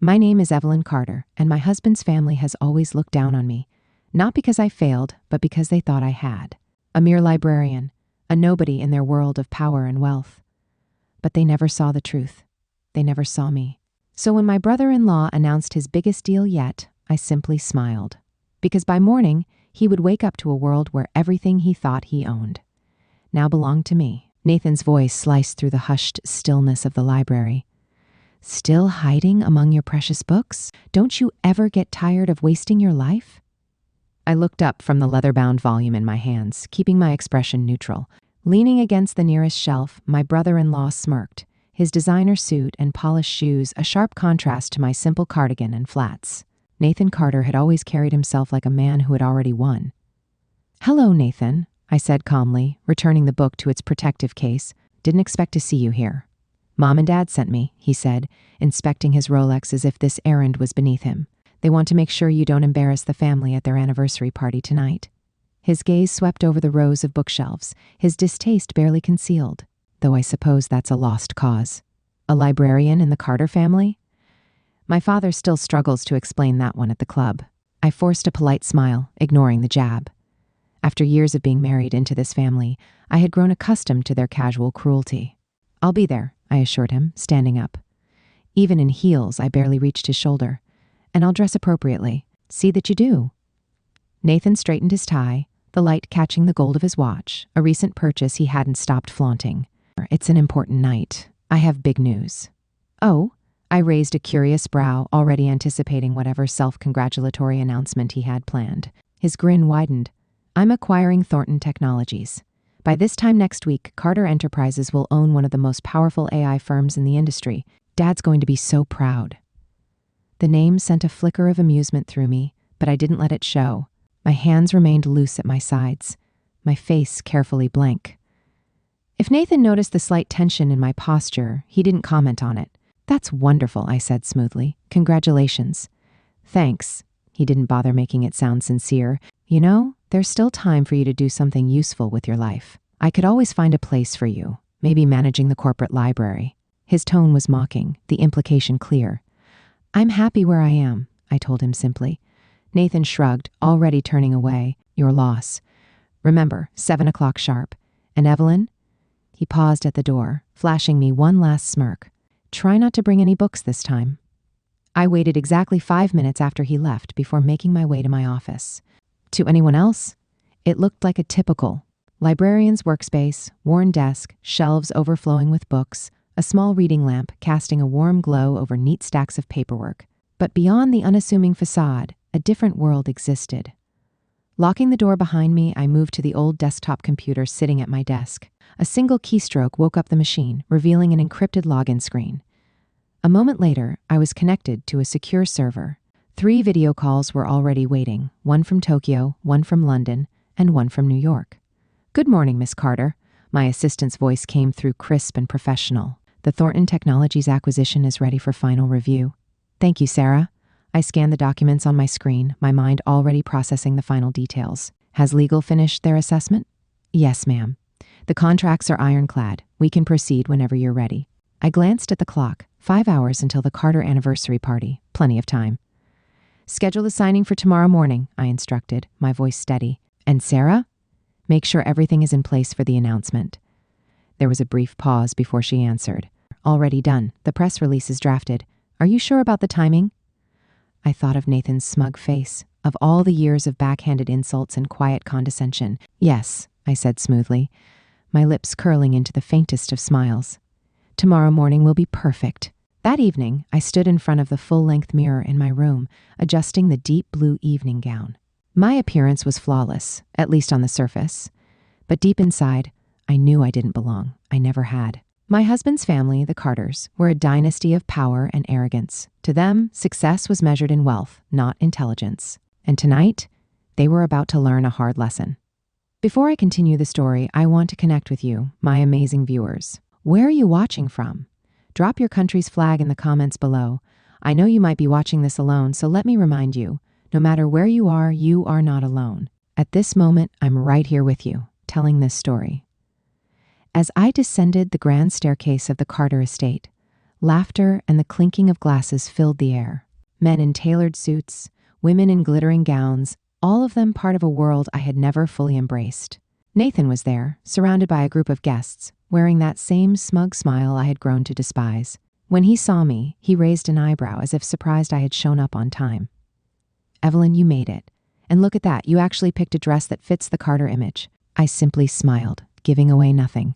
My name is Evelyn Carter, and my husband's family has always looked down on me, not because I failed, but because they thought I had. A mere librarian, a nobody in their world of power and wealth. But they never saw the truth. They never saw me. So when my brother-in-law announced his biggest deal yet, I simply smiled. Because by morning, he would wake up to a world where everything he thought he owned now belonged to me. Nathan's voice sliced through the hushed stillness of the library. Still hiding among your precious books? Don't you ever get tired of wasting your life? I looked up from the leather-bound volume in my hands, keeping my expression neutral. Leaning against the nearest shelf, my brother-in-law smirked, his designer suit and polished shoes a sharp contrast to my simple cardigan and flats. Nathan Carter had always carried himself like a man who had already won. "Hello, Nathan," I said calmly, returning the book to its protective case. "Didn't expect to see you here." "Mom and Dad sent me," he said, inspecting his Rolex as if this errand was beneath him. "They want to make sure you don't embarrass the family at their anniversary party tonight." His gaze swept over the rows of bookshelves, his distaste barely concealed, though I suppose that's a lost cause. A librarian in the Carter family? My father still struggles to explain that one at the club. I forced a polite smile, ignoring the jab. After years of being married into this family, I had grown accustomed to their casual cruelty. "I'll be there," I assured him, standing up. Even in heels, I barely reached his shoulder. "And I'll dress appropriately. See that you do." Nathan straightened his tie, the light catching the gold of his watch, a recent purchase he hadn't stopped flaunting. "It's an important night. I have big news." "Oh?" I raised a curious brow, already anticipating whatever self-congratulatory announcement he had planned. His grin widened. "I'm acquiring Thornton Technologies. By this time next week, Carter Enterprises will own one of the most powerful AI firms in the industry. Dad's going to be so proud." The name sent a flicker of amusement through me, but I didn't let it show. My hands remained loose at my sides, my face carefully blank. If Nathan noticed the slight tension in my posture, he didn't comment on it. "That's wonderful," I said smoothly. "Congratulations." "Thanks." He didn't bother making it sound sincere. "You know, there's still time for you to do something useful with your life. I could always find a place for you, maybe managing the corporate library." His tone was mocking, the implication clear. "I'm happy where I am," I told him simply. Nathan shrugged, already turning away. "Your loss. Remember, 7 o'clock sharp. And Evelyn?" He paused at the door, flashing me one last smirk. "Try not to bring any books this time." I waited exactly 5 minutes after he left before making my way to my office. To anyone else, it looked like a typical librarian's workspace, worn desk, shelves overflowing with books, a small reading lamp casting a warm glow over neat stacks of paperwork. But beyond the unassuming facade, a different world existed. Locking the door behind me, I moved to the old desktop computer sitting at my desk. A single keystroke woke up the machine, revealing an encrypted login screen. A moment later, I was connected to a secure server. 3 video calls were already waiting, one from Tokyo, one from London, and one from New York. "Good morning, Miss Carter." My assistant's voice came through crisp and professional. "The Thornton Technologies acquisition is ready for final review." "Thank you, Sarah." I scanned the documents on my screen, my mind already processing the final details. "Has legal finished their assessment?" "Yes, ma'am. The contracts are ironclad. We can proceed whenever you're ready." I glanced at the clock. 5 hours until the Carter anniversary party. Plenty of time. "Schedule the signing for tomorrow morning," I instructed, my voice steady. "And Sarah? Make sure everything is in place for the announcement." There was a brief pause before she answered. "Already done. The press release is drafted. Are you sure about the timing?" I thought of Nathan's smug face, of all the years of backhanded insults and quiet condescension. "Yes," I said smoothly, my lips curling into the faintest of smiles. "Tomorrow morning will be perfect." That evening, I stood in front of the full-length mirror in my room, adjusting the deep blue evening gown. My appearance was flawless, at least on the surface. But deep inside, I knew I didn't belong. I never had. My husband's family, the Carters, were a dynasty of power and arrogance. To them, success was measured in wealth, not intelligence. And tonight, they were about to learn a hard lesson. Before I continue the story, I want to connect with you, my amazing viewers. Where are you watching from? Drop your country's flag in the comments below. I know you might be watching this alone, so let me remind you, no matter where you are not alone. At this moment, I'm right here with you, telling this story. As I descended the grand staircase of the Carter estate, Laughter and the clinking of glasses filled the air. Men in tailored suits, women in glittering gowns, all of them part of a world I had never fully embraced. Nathan was there, surrounded by a group of guests, wearing that same smug smile I had grown to despise. When he saw me, he raised an eyebrow as if surprised I had shown up on time. "Evelyn, you made it. And look at that, you actually picked a dress that fits the Carter image." I simply smiled, giving away nothing.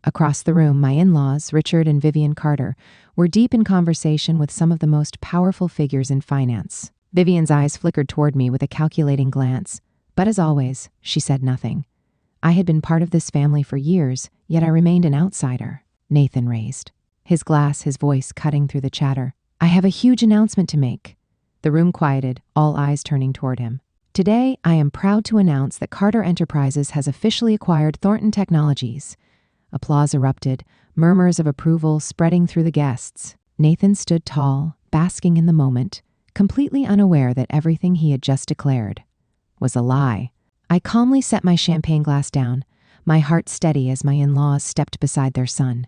Across the room, my in-laws, Richard and Vivian Carter, were deep in conversation with some of the most powerful figures in finance. Vivian's eyes flickered toward me with a calculating glance, but as always, she said nothing. I had been part of this family for years, yet I remained an outsider. Nathan raised his glass, his voice cutting through the chatter. "I have a huge announcement to make." The room quieted, all eyes turning toward him. "Today, I am proud to announce that Carter Enterprises has officially acquired Thornton Technologies." Applause erupted, murmurs of approval spreading through the guests. Nathan stood tall, basking in the moment, completely unaware that everything he had just declared was a lie. I calmly set my champagne glass down, my heart steady as my in-laws stepped beside their son.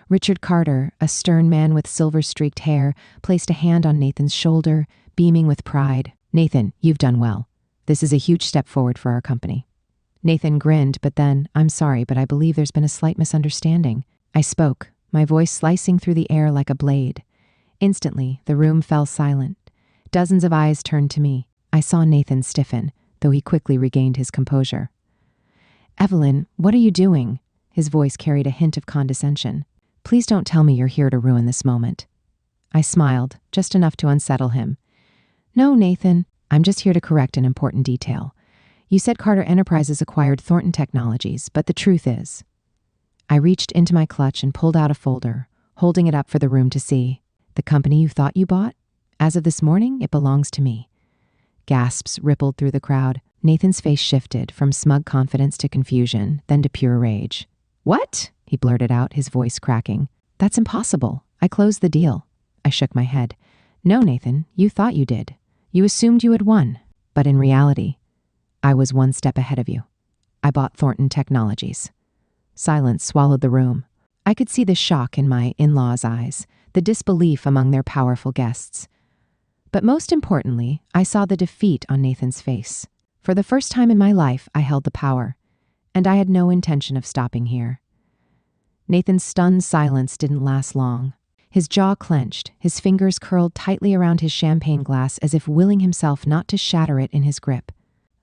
Richard Carter, a stern man with silver-streaked hair, placed a hand on Nathan's shoulder, beaming with pride. "Nathan, you've done well. This is a huge step forward for our company." Nathan grinned, but then, "I'm sorry, but I believe there's been a slight misunderstanding." I spoke, my voice slicing through the air like a blade. Instantly, the room fell silent. Dozens of eyes turned to me. I saw Nathan stiffen, though he quickly regained his composure. "Evelyn, what are you doing?" His voice carried a hint of condescension. "Please don't tell me you're here to ruin this moment." I smiled, just enough to unsettle him. "No, Nathan, I'm just here to correct an important detail. You said Carter Enterprises acquired Thornton Technologies, but the truth is..." I reached into my clutch and pulled out a folder, holding it up for the room to see. "The company you thought you bought? As of this morning, it belongs to me." Gasps rippled through the crowd. Nathan's face shifted from smug confidence to confusion, then to pure rage. "What?" he blurted out, his voice cracking. "That's impossible. I closed the deal." I shook my head. "No, Nathan, you thought you did. You assumed you had won. But in reality, I was one step ahead of you. I bought Thornton Technologies." Silence swallowed the room. I could see the shock in my in-laws' eyes, the disbelief among their powerful guests. But most importantly, I saw the defeat on Nathan's face. For the first time in my life, I held the power, and I had no intention of stopping here. Nathan's stunned silence didn't last long. His jaw clenched, his fingers curled tightly around his champagne glass as if willing himself not to shatter it in his grip.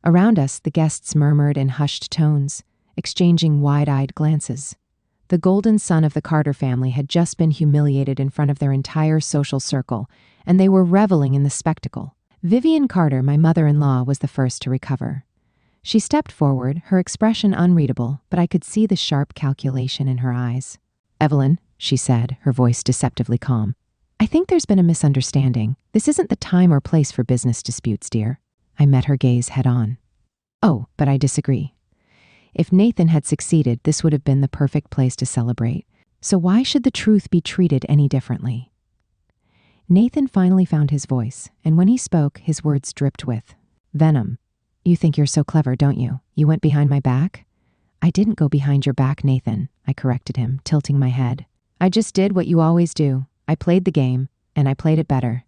Around us, the guests murmured in hushed tones, exchanging wide-eyed glances. The golden son of the Carter family had just been humiliated in front of their entire social circle, and they were reveling in the spectacle. Vivian Carter, my mother-in-law, was the first to recover. She stepped forward, her expression unreadable, but I could see the sharp calculation in her eyes. "Evelyn," she said, her voice deceptively calm, "I think there's been a misunderstanding. This isn't the time or place for business disputes, dear." I met her gaze head-on. "Oh, but I disagree. If Nathan had succeeded, this would have been the perfect place to celebrate. So why should the truth be treated any differently?" Nathan finally found his voice, and when he spoke, his words dripped with venom. "You think you're so clever, don't you? You went behind my back?" "I didn't go behind your back, Nathan," I corrected him, tilting my head. "I just did what you always do. I played the game, and I played it better."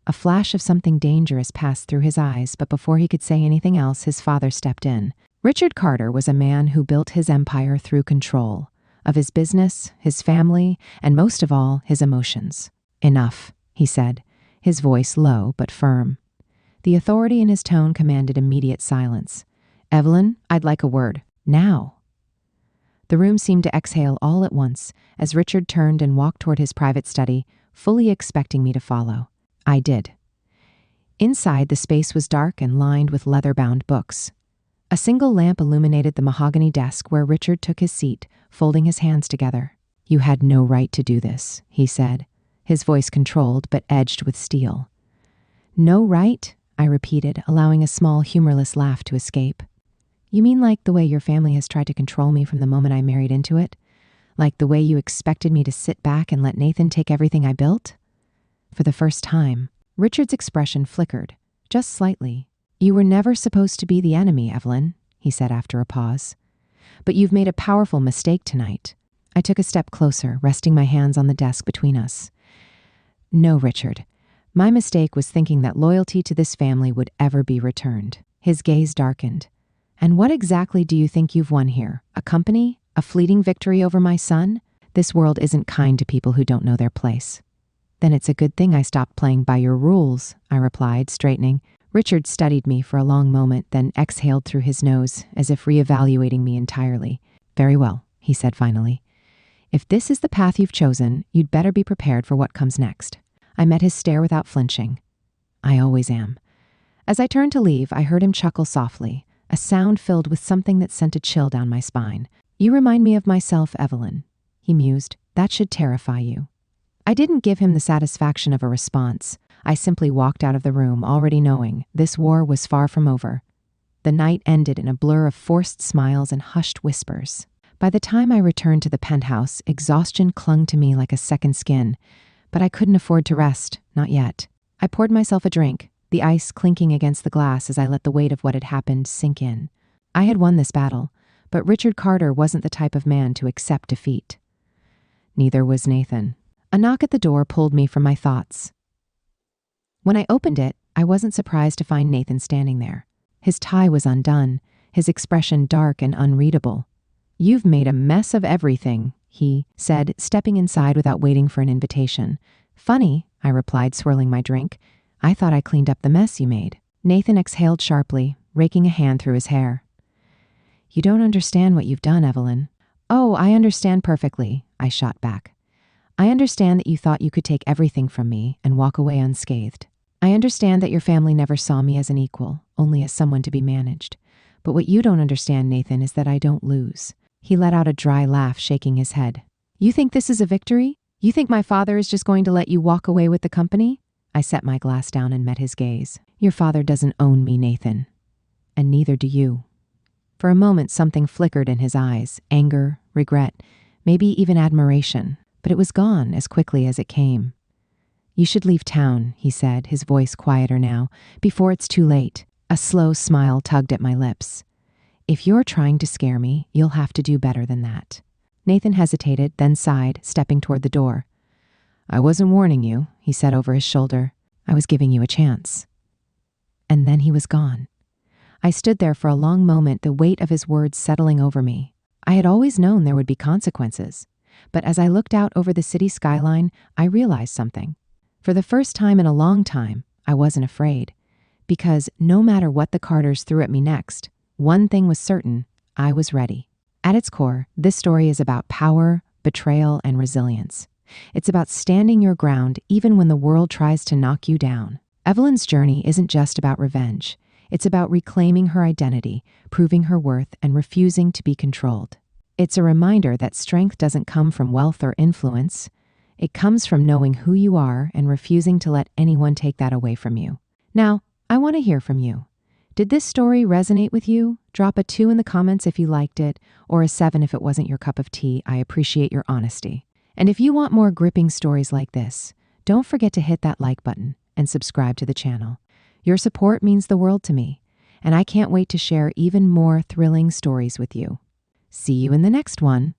A flash of something dangerous passed through his eyes, but before he could say anything else, his father stepped in. Richard Carter was a man who built his empire through control of his business, his family, and most of all, his emotions. "Enough," he said, his voice low but firm. The authority in his tone commanded immediate silence. "Evelyn, I'd like a word. Now." The room seemed to exhale all at once as Richard turned and walked toward his private study, fully expecting me to follow. I did. Inside, the space was dark and lined with leather-bound books. A single lamp illuminated the mahogany desk where Richard took his seat, folding his hands together. "You had no right to do this," he said, his voice controlled but edged with steel. "No right?" I repeated, allowing a small, humorless laugh to escape. "You mean like the way your family has tried to control me from the moment I married into it? Like the way you expected me to sit back and let Nathan take everything I built?" For the first time, Richard's expression flickered, just slightly. "You were never supposed to be the enemy, Evelyn," he said after a pause. "But you've made a powerful mistake tonight. I took a step closer, resting my hands on the desk between us. No, Richard. My mistake was thinking that loyalty to this family would ever be returned. His gaze darkened. And what exactly do you think you've won here? A company? A fleeting victory over my son? This world isn't kind to people who don't know their place. Then it's a good thing I stopped playing by your rules, I replied, straightening. Richard studied me for a long moment, then exhaled through his nose, as if reevaluating me entirely. Very well, he said finally. If this is the path you've chosen, you'd better be prepared for what comes next. I met his stare without flinching. I always am. As I turned to leave, I heard him chuckle softly, a sound filled with something that sent a chill down my spine. You remind me of myself, Evelyn, he mused. That should terrify you. I didn't give him the satisfaction of a response. I simply walked out of the room, already knowing this war was far from over. The night ended in a blur of forced smiles and hushed whispers. By the time I returned to the penthouse, exhaustion clung to me like a second skin, but I couldn't afford to rest, not yet. I poured myself a drink, the ice clinking against the glass as I let the weight of what had happened sink in. I had won this battle, but Richard Carter wasn't the type of man to accept defeat. Neither was Nathan. A knock at the door pulled me from my thoughts. When I opened it, I wasn't surprised to find Nathan standing there. His tie was undone, his expression dark and unreadable. You've made a mess of everything, he said, stepping inside without waiting for an invitation. Funny, I replied, swirling my drink. I thought I cleaned up the mess you made. Nathan exhaled sharply, raking a hand through his hair. You don't understand what you've done, Evelyn. Oh, I understand perfectly, I shot back. I understand that you thought you could take everything from me and walk away unscathed. I understand that your family never saw me as an equal, only as someone to be managed. But what you don't understand, Nathan, is that I don't lose. He let out a dry laugh, shaking his head. You think this is a victory? You think my father is just going to let you walk away with the company? I set my glass down and met his gaze. Your father doesn't own me, Nathan. And neither do you. For a moment, something flickered in his eyes, anger, regret, maybe even admiration. But it was gone as quickly as it came. You should leave town, he said, his voice quieter now, before it's too late. A slow smile tugged at my lips. If you're trying to scare me, you'll have to do better than that. Nathan hesitated, then sighed, stepping toward the door. I wasn't warning you, he said over his shoulder. I was giving you a chance. And then he was gone. I stood there for a long moment, the weight of his words settling over me. I had always known there would be consequences. But as I looked out over the city skyline, I realized something. For the first time in a long time, I wasn't afraid. Because no matter what the Carters threw at me next, one thing was certain, I was ready. At its core, this story is about power, betrayal, and resilience. It's about standing your ground even when the world tries to knock you down. Evelyn's journey isn't just about revenge. It's about reclaiming her identity, proving her worth, and refusing to be controlled. It's a reminder that strength doesn't come from wealth or influence. It comes from knowing who you are and refusing to let anyone take that away from you. Now, I want to hear from you. Did this story resonate with you? Drop a 2 in the comments if you liked it, or a 7 if it wasn't your cup of tea. I appreciate your honesty. And if you want more gripping stories like this, don't forget to hit that like button and subscribe to the channel. Your support means the world to me, and I can't wait to share even more thrilling stories with you. See you in the next one.